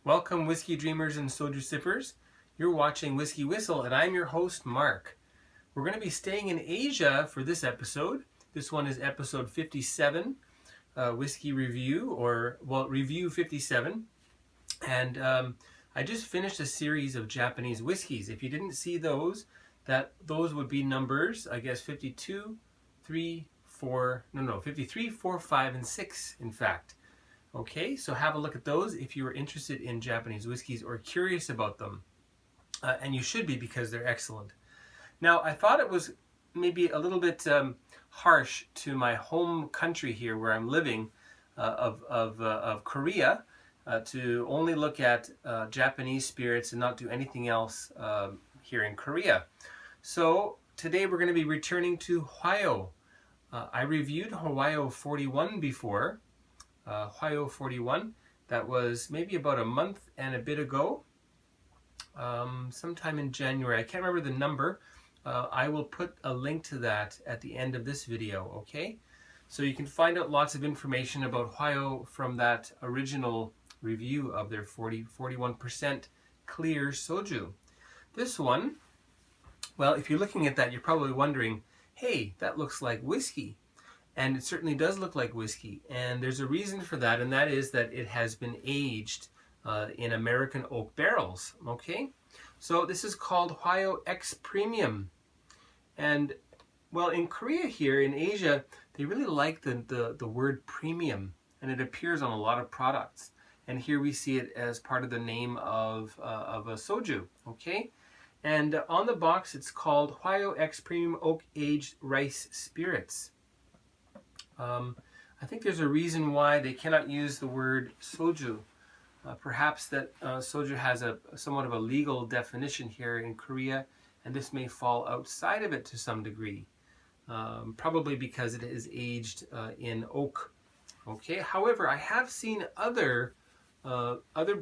Welcome, whiskey dreamers and soju sippers. You're watching Whiskey Whistle, and I'm your host, Mark. We're going to be staying in Asia for this episode. This one is episode 57, whiskey review, review 57. And I just finished a series of Japanese whiskeys. If you didn't see those, those would be numbers, I guess 52, 3, 4, 53, 4, 5, and 6, in fact. Okay, so have a look at those if you are interested in Japanese whiskeys or curious about them. And you should be, because they're excellent. Now, I thought it was maybe a little bit harsh to my home country here where I'm living of Korea to only look at Japanese spirits and not do anything else here in Korea. So today we're going to be returning to Hwayo. I reviewed Hwayo 41 before. Hwayo 41, that was maybe about a month and a bit ago, sometime in January. I can't remember the number. I will put a link to that at the end of this video, okay? So you can find out lots of information about Hwayo from that original review of their 41% clear soju. This one, well, if you're looking at that, you're probably wondering, hey, that looks like whiskey. And it certainly does look like whiskey, and there's a reason for that, and that is that it has been aged in American oak barrels, okay? So this is called Hwayo X Premium. And, well, in Korea here, in Asia, they really like the word premium, and it appears on a lot of products. And here we see it as part of the name of a soju, okay? And on the box, it's called Hwayo X Premium Oak Aged Rice Spirits. I think there's a reason why they cannot use the word soju. Perhaps that soju has somewhat of a legal definition here in Korea, and this may fall outside of it to some degree. Probably because it is aged in oak. Okay. However, I have seen other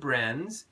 brands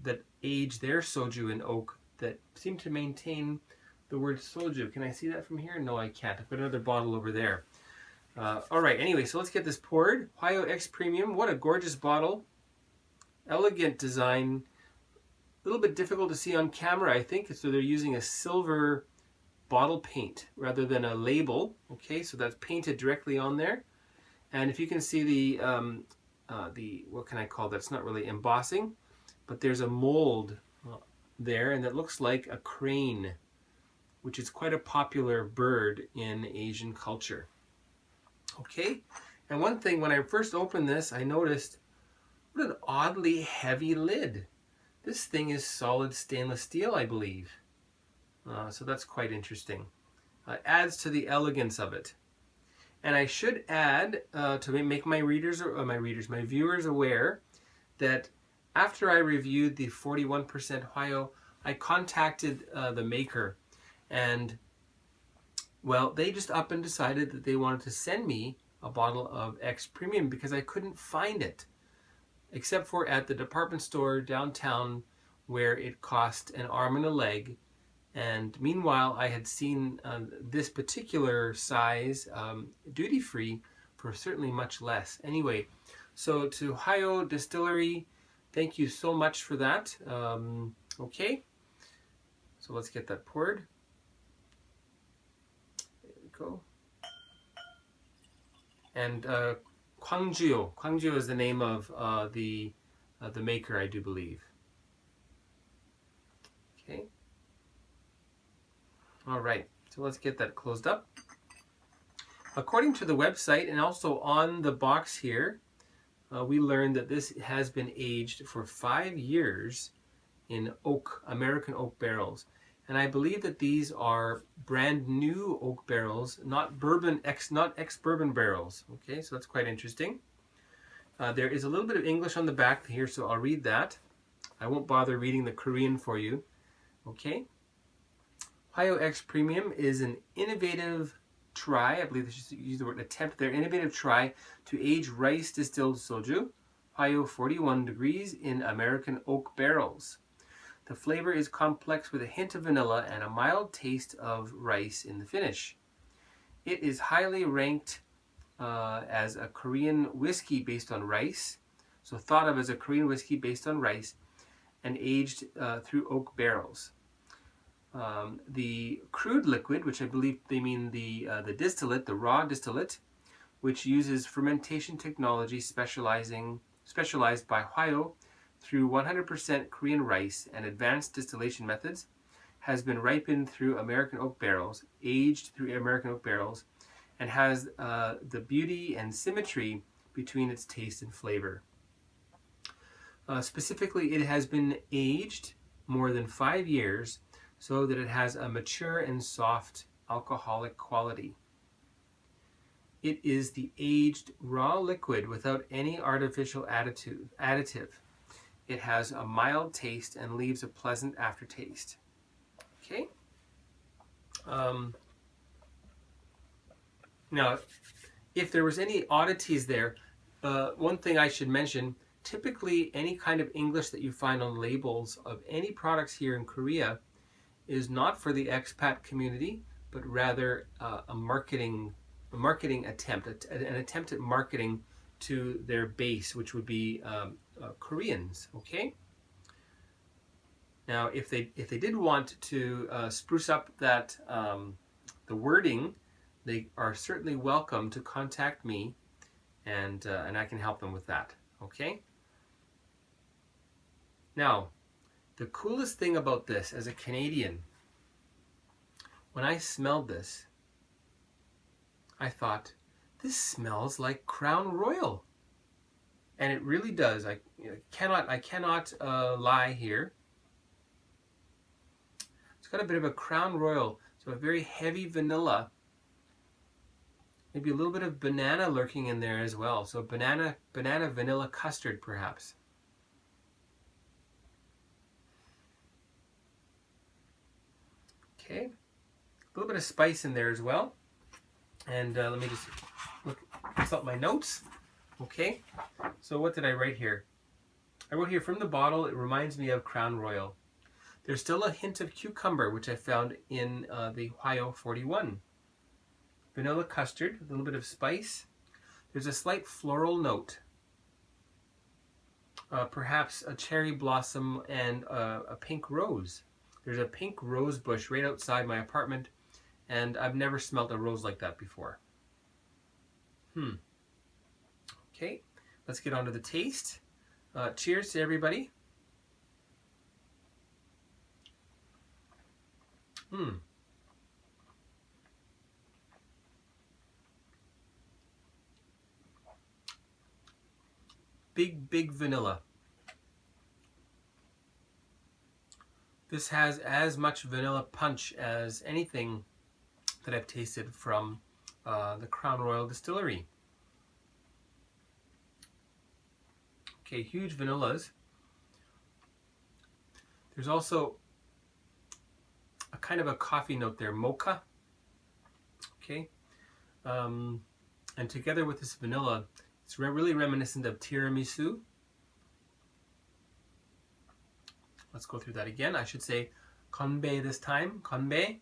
that age their soju in oak that seem to maintain the word soju. Can I see that from here? No, I can't. I've got another bottle over there. Alright, anyway, so let's get this poured. Hwayo X Premium, what a gorgeous bottle. Elegant design. A little bit difficult to see on camera, I think, so they're using a silver bottle paint rather than a label. Okay, so that's painted directly on there. And if you can see the what can I call that? It's not really embossing, but there's a mold there, and that looks like a crane, which is quite a popular bird in Asian culture. Okay, and one thing, when I first opened this, I noticed what an oddly heavy lid. This thing is solid stainless steel, I believe. So that's quite interesting. Adds to the elegance of it. And I should add, to make my viewers aware, that after I reviewed the 41% Hwayo, I contacted the maker, and well, they just up and decided that they wanted to send me a bottle of X Premium because I couldn't find it, except for at the department store downtown where it cost an arm and a leg. And meanwhile, I had seen this particular size duty-free for certainly much less. Anyway, so to Hwayo Distillery, thank you so much for that. Okay, so let's get that poured. And Gwangju is the name of the maker, I do believe. Okay. All right. So let's get that closed up. According to the website and also on the box here, we learned that this has been aged for 5 years in American oak barrels. And I believe that these are brand new oak barrels, not ex-bourbon barrels. Okay, so that's quite interesting. There is a little bit of English on the back here, so I'll read that. I won't bother reading the Korean for you. Okay. Hwayo X Premium is an innovative try, I believe they should use the word attempt there, innovative try to age rice distilled soju, Hwayo 41 degrees in American oak barrels. The flavor is complex with a hint of vanilla and a mild taste of rice in the finish. It is highly ranked as a Korean whiskey based on rice, So thought of as a Korean whiskey based on rice and aged through oak barrels. The crude liquid, which I believe they mean the distillate, the raw distillate, which uses fermentation technology specialized by Hwayo through 100% Korean rice and advanced distillation methods, has been ripened through American oak barrels, aged through American oak barrels, and has the beauty and symmetry between its taste and flavor. Specifically, it has been aged more than 5 years so that it has a mature and soft alcoholic quality. It is the aged raw liquid without any artificial additive. It has a mild taste and leaves a pleasant aftertaste. Okay. Now, if there was any oddities there, one thing I should mention, typically any kind of English that you find on labels of any products here in Korea is not for the expat community, but rather a marketing attempt, an attempt at marketing to their base, which would be Koreans. Okay. Now, if they did want to spruce up that the wording, they are certainly welcome to contact me, and I can help them with that. Okay. Now, the coolest thing about this as a Canadian, when I smelled this, I thought, this smells like Crown Royal, and it really does. I cannot lie here. It's got a bit of a Crown Royal, so a very heavy vanilla, maybe a little bit of banana lurking in there as well. So banana vanilla custard perhaps. Okay, a little bit of spice in there as well. And let me just look up my notes. Okay, so what did I write here? I wrote here, from the bottle, it reminds me of Crown Royal. There's still a hint of cucumber, which I found in the Hwayo 41. Vanilla custard, a little bit of spice. There's a slight floral note. Perhaps a cherry blossom and a pink rose. There's a pink rose bush right outside my apartment, and I've never smelled a rose like that before. Okay, let's get on to the taste. Cheers to everybody. Big vanilla. This has as much vanilla punch as anything that I've tasted from the Crown Royal Distillery. Okay, huge vanillas. There's also a kind of a coffee note there, mocha. Okay, and together with this vanilla, it's really reminiscent of tiramisu. Let's go through that again. I should say konbae this time. Konbae.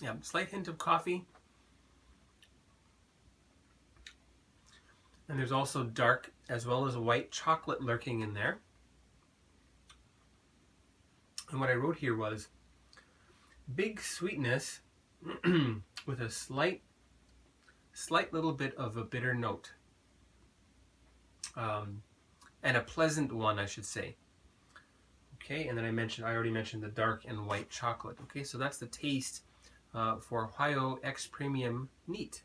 Yeah, slight hint of coffee. And there's also dark as well as white chocolate lurking in there. And what I wrote here was big sweetness with a slight little bit of a bitter note. And a pleasant one, I should say. Okay, and then I already mentioned the dark and white chocolate. Okay, so that's the taste for Hwayo X Premium Neat.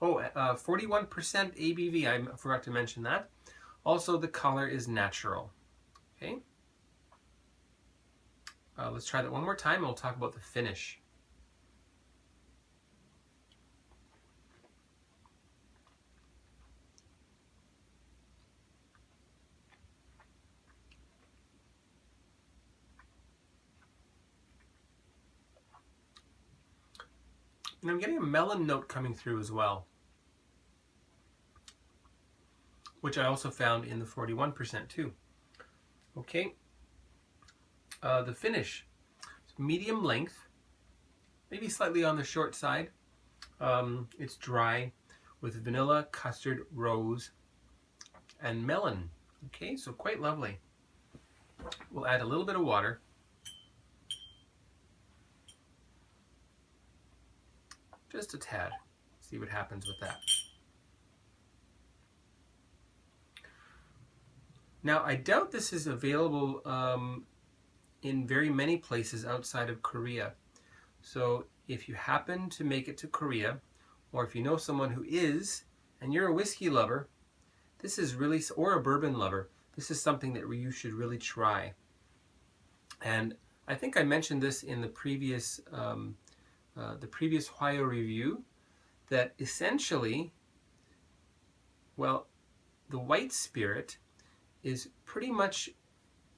Oh, 41% ABV, I forgot to mention that. Also, the color is natural. Okay. Let's try that one more time and we'll talk about the finish. And I'm getting a melon note coming through as well, which I also found in the 41% too. Okay, The finish, medium length, maybe slightly on the short side. It's dry with vanilla, custard, rose, and melon. Okay, so quite lovely. We'll add a little bit of water. Just a tad. See what happens with that. Now, I doubt this is available in very many places outside of Korea. So if you happen to make it to Korea, or if you know someone who is, and you're a whiskey lover, this is really, or a bourbon lover, this is something that you should really try. And I think I mentioned this in the previous Hwayo review, that essentially, well, the white spirit is pretty much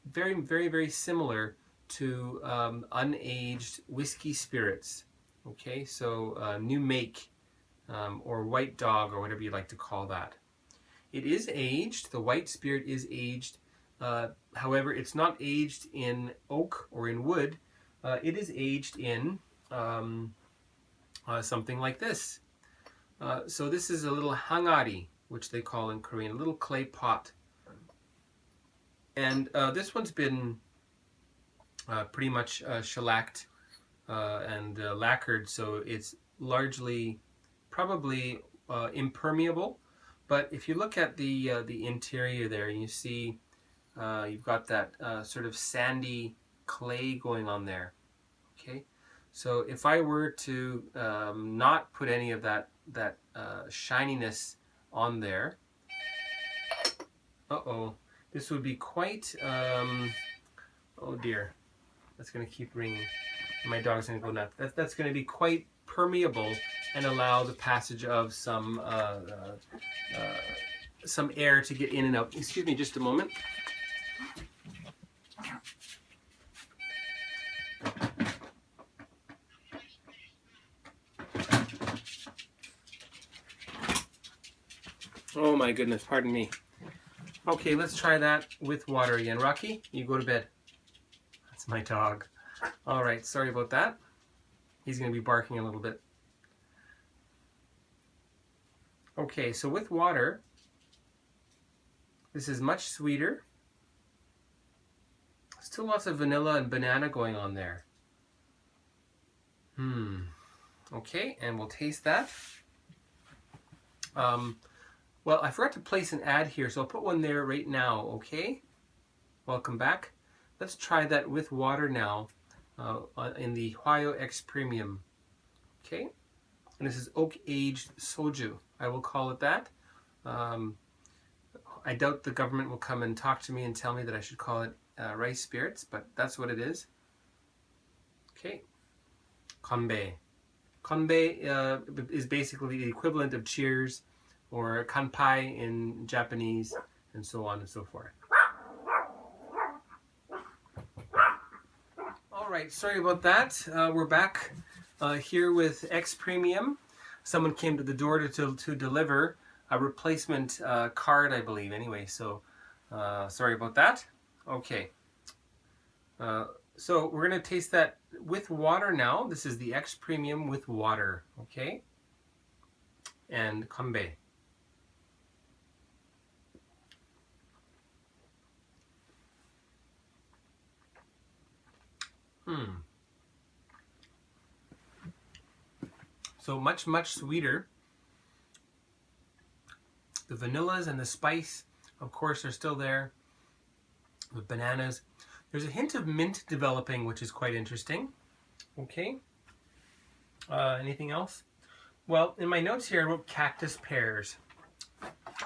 very similar to unaged whiskey spirits. Okay, so new make or white dog or whatever you like to call that. It is aged. The white spirit is aged. However, it's not aged in oak or in wood. It is aged in something like this. So this is a little hangari, which they call in Korean, a little clay pot. And this one's been pretty much shellacked and lacquered, so it's largely probably impermeable. But if you look at the interior there, you see you've got that sort of sandy clay going on there. Okay, so if I were to not put any of that shininess on there, this would be quite, oh dear, that's going to keep ringing. My dog's going to go nuts. That's going to be quite permeable and allow the passage of some air to get in and out. Excuse me just a moment. Oh my goodness, pardon me. Okay, let's try that with water again. Rocky, you go to bed. That's my dog. All right, sorry about that. He's going to be barking a little bit. Okay, so with water, this is much sweeter. Still lots of vanilla and banana going on there. Okay, and we'll taste that. Well, I forgot to place an ad here, so I'll put one there right now, okay? Welcome back. Let's try that with water now in the Hwayo X Premium, okay? And this is Oak Aged Soju. I will call it that. I doubt the government will come and talk to me and tell me that I should call it rice spirits, but that's what it is. Okay. Kanbei. Kanbei is basically the equivalent of cheers, or kanpai in Japanese, and so on and so forth. All right, sorry about that. We're back here with X Premium. Someone came to the door to deliver a replacement card, I believe. Anyway, so sorry about that. Okay. So we're going to taste that with water now. This is the X Premium with water, okay? And kanbei. So much sweeter. The vanillas and the spice, of course, are still there. The bananas. There's a hint of mint developing, which is quite interesting. Okay. Anything else? Well, in my notes here, I wrote cactus pears.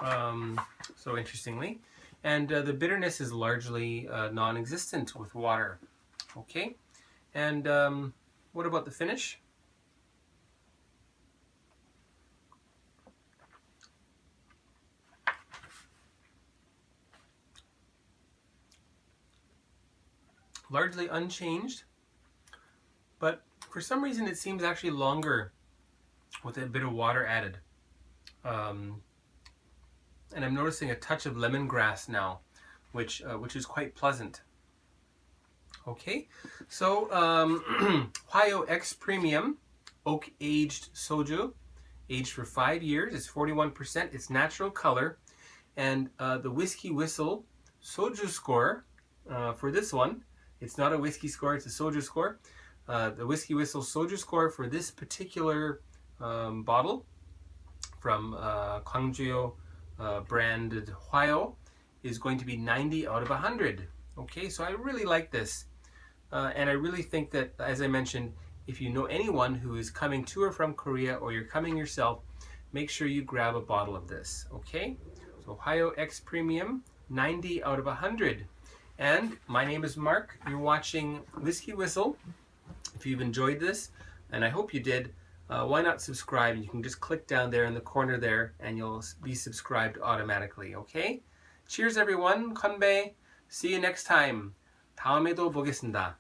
So interestingly. And the bitterness is largely non-existent with water. Okay. And what about the finish? Largely unchanged, but for some reason it seems actually longer with a bit of water added. And I'm noticing a touch of lemongrass now, which is quite pleasant. Okay, so Hwayo X Premium Oak Aged Soju, aged for 5 years. It's 41%. It's natural color. And the WhiskyWhistle Soju score for this one, it's not a whiskey score, it's a soju score. The WhiskyWhistle Soju score for this particular bottle from Gwangju branded Hwayo is going to be 90 out of 100. Okay, so I really like this. And I really think that, as I mentioned, if you know anyone who is coming to or from Korea, or you're coming yourself, make sure you grab a bottle of this, okay? So Hwayo X Premium, 90 out of 100. And my name is Mark. You're watching WhiskyWhistle. If you've enjoyed this, and I hope you did, why not subscribe? You can just click down there in the corner there, and you'll be subscribed automatically, okay? Cheers, everyone. 건배. See you next time. 다음에도 보겠습니다.